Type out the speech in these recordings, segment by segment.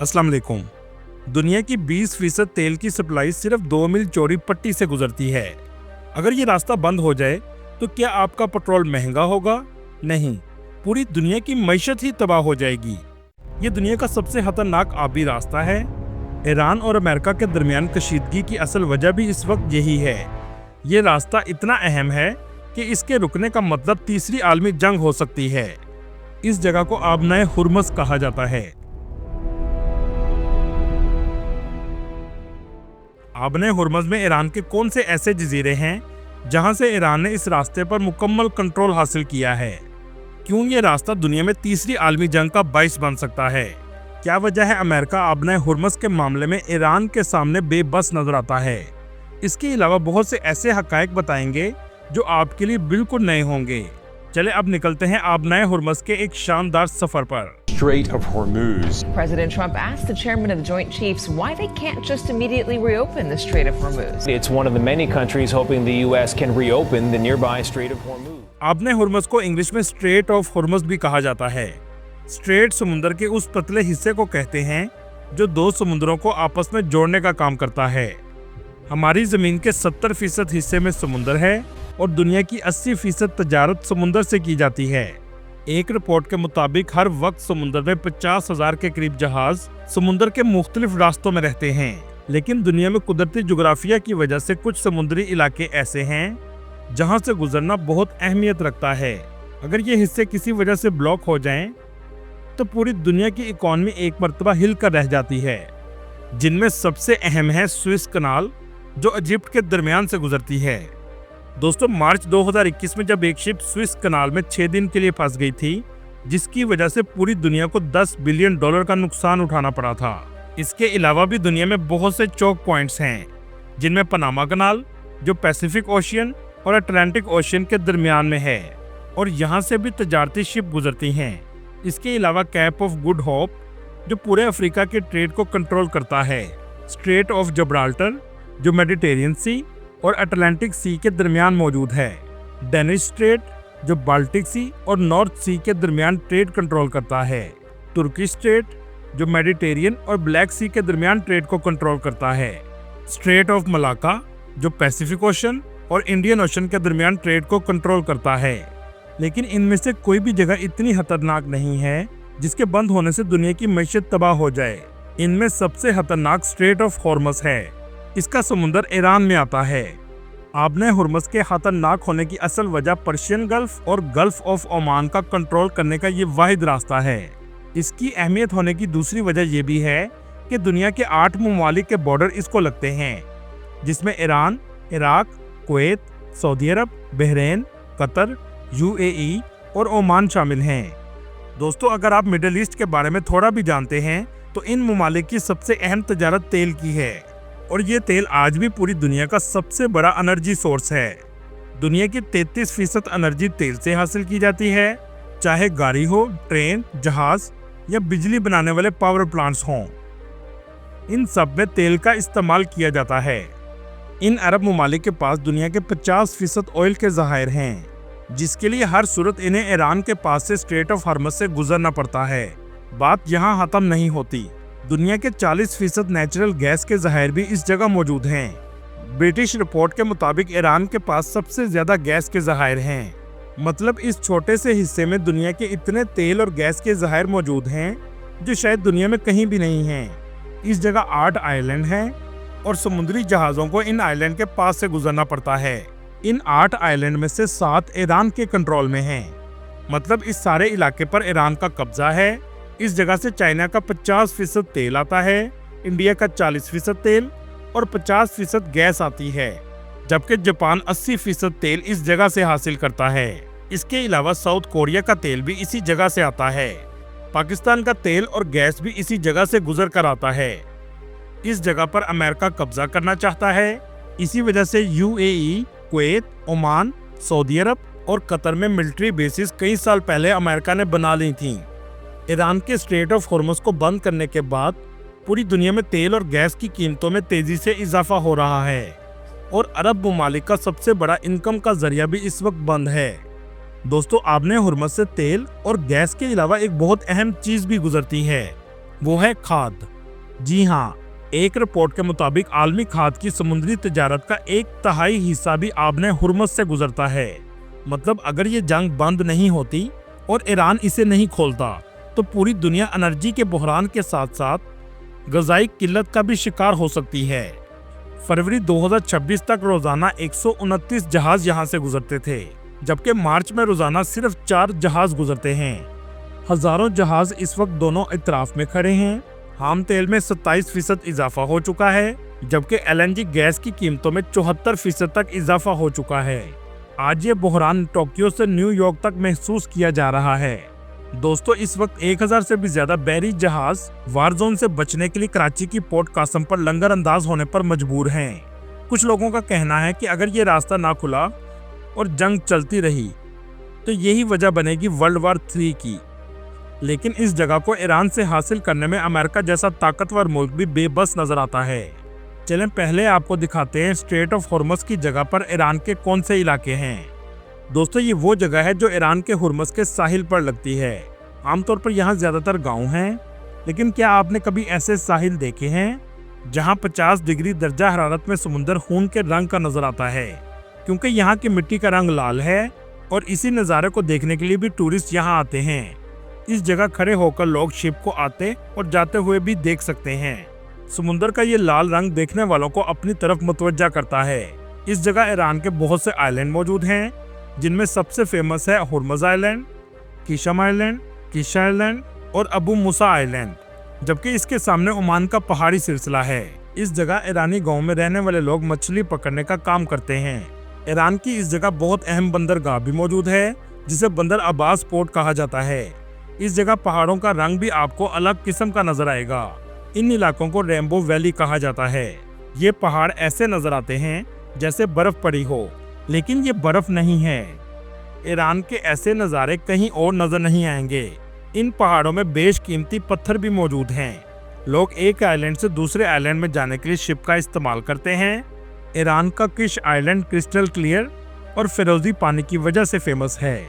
अस्सलाम वालेकुम। दुनिया की 20% तेल की सप्लाई सिर्फ 2 मील चौड़ी पट्टी से गुजरती है। अगर ये रास्ता बंद हो जाए तो क्या आपका पेट्रोल महंगा होगा? नहीं, पूरी दुनिया की मईशत ही तबाह हो जाएगी। ये दुनिया का सबसे खतरनाक आबी रास्ता है। ईरान और अमेरिका के दरमियान कशीदगी की असल वजह भी इस वक्त यही है। ये रास्ता इतना अहम है कि इसके रुकने का मतलब तीसरी आलमी जंग हो सकती है। इस जगह को आबनाए हुर्मस कहा जाता है। आबनाए हुर्मस में ईरान के कौन से ऐसे जजीरे हैं जहां से ईरान ने इस रास्ते पर मुकम्मल कंट्रोल हासिल किया है? क्यों ये रास्ता दुनिया में तीसरी आलमी जंग का बाइस बन सकता है? क्या वजह है अमेरिका आबनाए हुर्मस के मामले में ईरान के सामने बेबस नजर आता है? इसके अलावा बहुत से ऐसे हकायक बताएंगे जो आपके लिए बिल्कुल नए होंगे। चले अब निकलते हैं आबनाए हुर्मस के एक शानदार सफर पर। Strait of Hormuz. President Trump asked the chairman of the Joint Chiefs why they can't just immediately reopen the Strait of Hormuz. It's one of the many countries hoping the U.S. can reopen the nearby Strait of Hormuz. आबनाए Hormuz को English में straight of Hormuz भी कहा जाता है। Straight समुद्र के उस पतले हिस्से को कहते हैं जो दो समुद्रों को आपस में जोड़ने का काम करता है। हमारी जमीन के 70% हिस्से में समुद्र है और दुनिया की 80% तजारत समुद्र से की जाती है। एक रिपोर्ट के मुताबिक हर वक्त समुद्र में 50,000 के करीब जहाज समुद्र के मुख्तलिफ रास्तों में रहते हैं। लेकिन दुनिया में कुदरती जुग्राफिया की वजह से कुछ समुद्री इलाके ऐसे हैं जहां से गुजरना बहुत अहमियत रखता है। अगर ये हिस्से किसी वजह से ब्लॉक हो जाएं, तो पूरी दुनिया की इकॉनमी एक मर्तबा हिल कर रह जाती है। जिनमें सबसे अहम है स्विस कनाल जो इजिप्ट के दरमियान से गुजरती है। दोस्तों, मार्च 2021 में जब एक शिप स्विस कनाल में 6 दिन के लिए फंस गई थी, जिसकी वजह से पूरी दुनिया को $10 बिलियन का नुकसान उठाना पड़ा था। इसके अलावा भी दुनिया में बहुत से चौक पॉइंट्स हैं, जिनमें पनामा कनाल जो पैसिफिक ओशियन और अटलांटिक ओशियन के दरमियान में है और यहाँ से भी तजारती शिप गुजरती हैं। इसके अलावा कैप ऑफ गुड होप जो पूरे अफ्रीका के ट्रेड को कंट्रोल करता है, स्ट्रेट ऑफ जब्राल्टर जो मेडिटेरियन सी और अटलांटिक सी के दरमियान मौजूद है, डेनिश स्ट्रेट जो बाल्टिक सी और नॉर्थ सी के दरमियान ट्रेड कंट्रोल करता है, तुर्किश स्ट्रेट जो मेडिटेरियन और ब्लैक सी के दरमियान ट्रेड को कंट्रोल करता है, स्ट्रेट ऑफ मलाका जो पैसिफिक ओशन और इंडियन ओशन के दरमियान ट्रेड को कंट्रोल करता है। लेकिन इनमें से कोई भी जगह इतनी खतरनाक नहीं है जिसके बंद होने से दुनिया की मईशत तबाह हो जाए। इनमें सबसे खतरनाक स्ट्रेट ऑफ हॉर्मस है। इसका समुद्र ईरान में आता है। आबनाए हुर्मस के खतरनाक होने की असल वजह पर्शियन गल्फ और गल्फ ऑफ ओमान का कंट्रोल करने का ये वाहिद रास्ता है। इसकी अहमियत होने की दूसरी वजह यह भी है कि दुनिया के 8 ममालिक के बॉर्डर इसको लगते हैं, जिसमें ईरान, इराक, कुवैत, सऊदी अरब, बहरीन, कतर, UAE और ओमान शामिल हैं। दोस्तों, अगर आप मिडिल ईस्ट के बारे में थोड़ा भी जानते हैं तो इन ममालिक की सबसे अहम तजारत तेल की है और ये तेल आज भी पूरी दुनिया का सबसे बड़ा एनर्जी सोर्स है। दुनिया की 33% एनर्जी तेल से हासिल की जाती है, चाहे गाड़ी हो, ट्रेन, जहाज या बिजली बनाने वाले पावर प्लांट्स हों। इन सब में तेल का इस्तेमाल किया जाता है। इन अरब ममालिक के पास दुनिया के 50% ऑयल के ज़खायर हैं, जिसके लिए हर सूरत इन्हें ईरान के पास से स्ट्रेट ऑफ हॉर्मस से गुजरना पड़ता है। बात यहाँ खत्म नहीं होती। दुनिया के 40% नेचुरल गैस के ज़खायर भी इस जगह मौजूद हैं। ब्रिटिश रिपोर्ट के मुताबिक ईरान के पास सबसे ज़्यादा गैस के ज़खायर हैं। मतलब इस छोटे से हिस्से में दुनिया के इतने तेल और गैस के ज़खायर मौजूद हैं जो शायद दुनिया में कहीं भी नहीं हैं। इस जगह 8 आइलैंड हैं और समुद्री जहाज़ों को इन आइलैंड के पास से गुजरना पड़ता है। इन 8 आइलैंड में से 7 ईरान के कंट्रोल में हैं। मतलब इस सारे इलाके पर ईरान का कब्जा है। इस जगह से चाइना का 50% तेल आता है, इंडिया का 40% तेल और 50% गैस आती है, जबकि जापान 80% तेल इस जगह से हासिल करता है। इसके अलावा साउथ कोरिया का तेल भी इसी जगह से आता है। पाकिस्तान का तेल और गैस भी इसी जगह से गुजर कर आता है। इस जगह पर अमेरिका कब्जा करना चाहता है। इसी वजह से UAE, कुवैत, ओमान, सऊदी अरब और कतर में मिलिट्री बेसिस कई साल पहले अमेरिका ने बना ली थीं। ईरान के स्ट्रेट ऑफ हॉर्मस को बंद करने के बाद पूरी दुनिया में तेल और गैस की कीमतों में तेजी से इजाफा हो रहा है और अरब ममालिक का सबसे बड़ा इनकम का जरिया भी इस वक्त बंद है। दोस्तों, आबनाए हुर्मस से तेल और गैस के अलावा एक बहुत अहम चीज भी गुजरती है। वो है खाद। जी हाँ, एक रिपोर्ट के मुताबिक आलमी खाद की समुद्री तिजारत का 1/3 हिस्सा भी आबने हुर्मुज़ से गुजरता है। मतलब अगर ये जंग बंद नहीं होती और ईरान इसे नहीं खोलता तो पूरी दुनिया एनर्जी के बहरान के साथ साथ ग़ज़ाई किल्लत का भी शिकार हो सकती है। फरवरी 2026 तक रोजाना 129 जहाज यहाँ से गुजरते थे, जबकि मार्च में रोजाना सिर्फ 4 जहाज गुजरते हैं। हजारों जहाज इस वक्त दोनों इतराफ में खड़े हैं। खाम तेल में 27% इजाफा हो चुका है, जबकि LNG गैस की कीमतों में 74% तक इजाफा हो चुका है। आज ये बहरान टोक्यो से न्यूयॉर्क तक महसूस किया जा रहा है। दोस्तों, इस वक्त 1000 से भी ज्यादा बहरी जहाज वार जोन से बचने के लिए कराची की पोर्ट कासम पर लंगर अंदाज होने पर मजबूर हैं। कुछ लोगों का कहना है कि अगर ये रास्ता ना खुला और जंग चलती रही तो यही वजह बनेगी वर्ल्ड वार 3 की। लेकिन इस जगह को ईरान से हासिल करने में अमेरिका जैसा ताकतवर मुल्क भी बेबस नजर आता है। चलें पहले आपको दिखाते हैं स्ट्रेट ऑफ हुर्मुज़ की जगह पर ईरान के कौन से इलाके हैं। दोस्तों, ये वो जगह है जो ईरान के हुर्मुज़ के साहिल पर लगती है। आमतौर पर यहाँ ज्यादातर गांव हैं, लेकिन क्या आपने कभी ऐसे साहिल देखे हैं जहाँ 50 डिग्री दर्जा हरारत में समुंदर खून के रंग का नजर आता है? क्योंकि यहाँ की मिट्टी का रंग लाल है और इसी नज़ारे को देखने के लिए भी टूरिस्ट यहाँ आते हैं। इस जगह खड़े होकर लोग शिप को आते और जाते हुए भी देख सकते हैं। समुंदर का ये लाल रंग देखने वालों को अपनी तरफ मुतवज्जा करता है। इस जगह ईरान के बहुत से आइलैंड मौजूद हैं, जिनमें सबसे फेमस है Hormuz island, Qeshm island, Kish island और अबू मूसा आइलैंड, जबकि इसके सामने ओमान का पहाड़ी सिलसिला है। इस जगह ईरानी गांव में रहने वाले लोग मछली पकड़ने का काम करते हैं। ईरान की इस जगह बहुत अहम बंदरगाह भी मौजूद है, जिसे बंदर अब्बास पोर्ट कहा जाता है। इस जगह पहाड़ों का रंग भी आपको अलग किस्म का नजर आएगा। इन इलाकों को रेनबो वैली कहा जाता है। ये पहाड़ ऐसे नजर आते हैं जैसे बर्फ पड़ी हो, लेकिन ये बर्फ नहीं है। ईरान के ऐसे नज़ारे कहीं और नजर नहीं आएंगे। इन पहाड़ों में बेशकीमती पत्थर भी मौजूद हैं। लोग एक आइलैंड से दूसरे आइलैंड में जाने के लिए शिप का इस्तेमाल करते हैं। ईरान का किश आइलैंड क्रिस्टल क्लियर और फिरोजी पानी की वजह से फेमस है।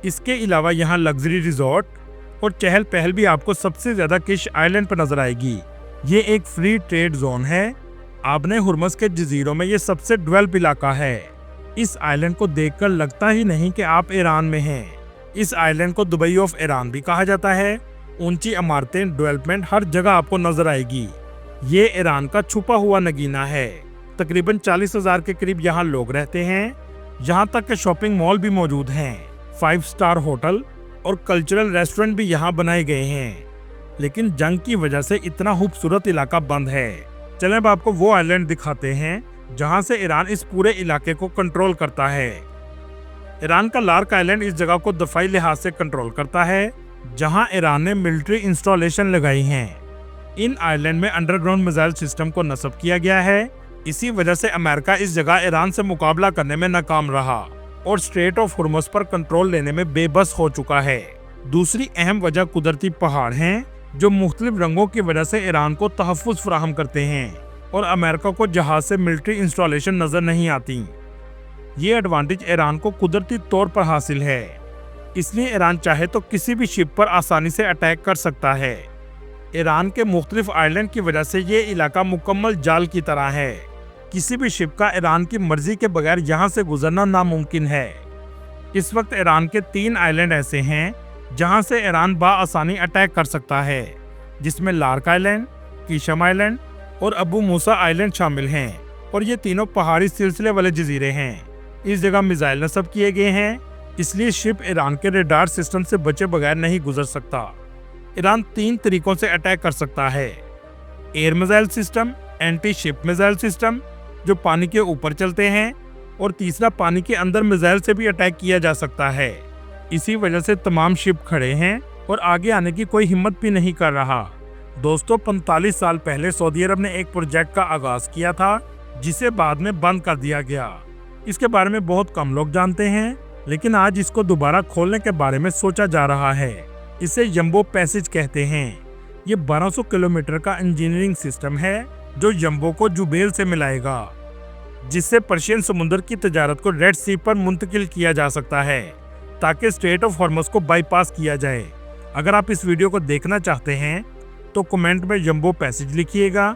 इसके अलावा यहाँ लग्जरी रिजॉर्ट और चहल पहल भी आपको सबसे ज्यादा किश आइलैंड पर नजर आएगी। ये एक फ्री ट्रेड जोन है। आबने हुर्मुज़ के जजीरों में ये सबसे डेवलप इलाका है। इस आइलैंड को देखकर लगता ही नहीं कि आप ईरान में हैं। इस आइलैंड को दुबई ऑफ ईरान भी कहा जाता है। ऊंची इमारतें, डेवलपमेंट हर जगह आपको नजर आएगी। ये ईरान का छुपा हुआ नगीना है। तकरीबन 40,000 के करीब यहाँ लोग रहते हैं। यहाँ तक के शॉपिंग मॉल भी मौजूद हैं। 5 स्टार होटल और कल्चरल रेस्टोरेंट भी यहाँ बनाए गए हैं। लेकिन जंग की वजह से इतना खूबसूरत इलाका बंद है। चलें अब आपको वो आइलैंड दिखाते हैं जहाँ से ईरान इस पूरे इलाके को कंट्रोल करता है। ईरान का लार्क आइलैंड इस जगह को दफाई लिहाज से कंट्रोल करता है, जहाँ ईरान ने मिलिट्री इंस्टॉलेशन लगाई हैं। इन आइलैंड में अंडरग्राउंड मिसाइल सिस्टम को नस्ब किया गया है। इसी वजह से अमेरिका इस जगह ईरान से मुकाबला करने में नाकाम रहा और स्ट्रेट ऑफ हुर्मुज़ पर कंट्रोल लेने में बेबस हो चुका है। दूसरी अहम वजह कुदरती पहाड़ हैं, जो मुख्तलिफ रंगों की वजह से ईरान को तहफ़्फ़ुज़ फराहम करते हैं और अमेरिका को जहाज से मिलिट्री इंस्टॉलेशन नजर नहीं आती। ये एडवांटेज ईरान को कुदरती तौर पर हासिल है, इसलिए ईरान चाहे तो किसी भी शिप पर आसानी से अटैक कर सकता है। ईरान के मुख्तलिफ आइलैंड की वजह से ये इलाका मुकम्मल जाल की तरह है। किसी भी शिप का ईरान की मर्जी के बगैर यहाँ से गुजरना नामुमकिन है। इस वक्त ईरान के 3 आइलैंड ऐसे हैं जहाँ से ईरान बाआसानी अटैक कर सकता है, जिसमें लार्क आइलैंड, कीशम आइलैंड और अबू मूसा आइलैंड शामिल हैं। और ये तीनों पहाड़ी सिलसिले वाले जजीरे हैं। इस जगह मिसाइल नस्ब किए गए हैं, इसलिए शिप ईरान के रेडार सिस्टम से बचे बगैर नहीं गुजर सकता। ईरान 3 तरीकों से अटैक कर सकता है: air missile system, anti ship missile system जो पानी के ऊपर चलते हैं, और तीसरा पानी के अंदर मिसाइल से भी अटैक किया जा सकता है। इसी वजह से तमाम शिप खड़े हैं और आगे आने की कोई हिम्मत भी नहीं कर रहा। दोस्तों, 45 साल पहले सऊदी अरब ने एक प्रोजेक्ट का आगाज किया था, जिसे बाद में बंद कर दिया गया। इसके बारे में बहुत कम लोग जानते हैं, लेकिन आज इसको दोबारा खोलने के बारे में सोचा जा रहा है। इसे यम्बो पैसेज कहते हैं। ये 1200 किलोमीटर का इंजीनियरिंग सिस्टम है जो यम्बो को जुबेल से मिलाएगा, जिससे पर्शियन समुद्र की तजारत को रेड सी पर मुंतकिल किया जा सकता है, ताकि स्ट्रेट ऑफ हुर्मुज़ को बाईपास किया जाए। अगर आप इस वीडियो को देखना चाहते हैं तो कमेंट में जंबो पैसेज लिखिएगा,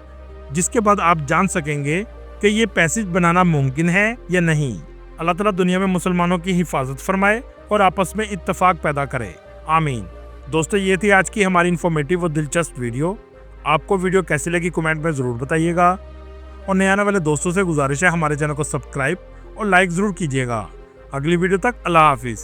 जिसके बाद आप जान सकेंगे कि ये पैसेज बनाना मुमकिन है या नहीं। अल्लाह ताला दुनिया में मुसलमानों की हिफाजत फरमाए और आपस में इत्तेफाक पैदा करे, आमीन। दोस्तों, ये थी आज की हमारी इन्फॉर्मेटिव और दिलचस्प वीडियो। आपको वीडियो कैसी लगी कमेंट में ज़रूर बताइएगा, और नए आने वाले दोस्तों से गुजारिश है हमारे चैनल को सब्सक्राइब और लाइक ज़रूर कीजिएगा। अगली वीडियो तक अल्लाह हाफिज़।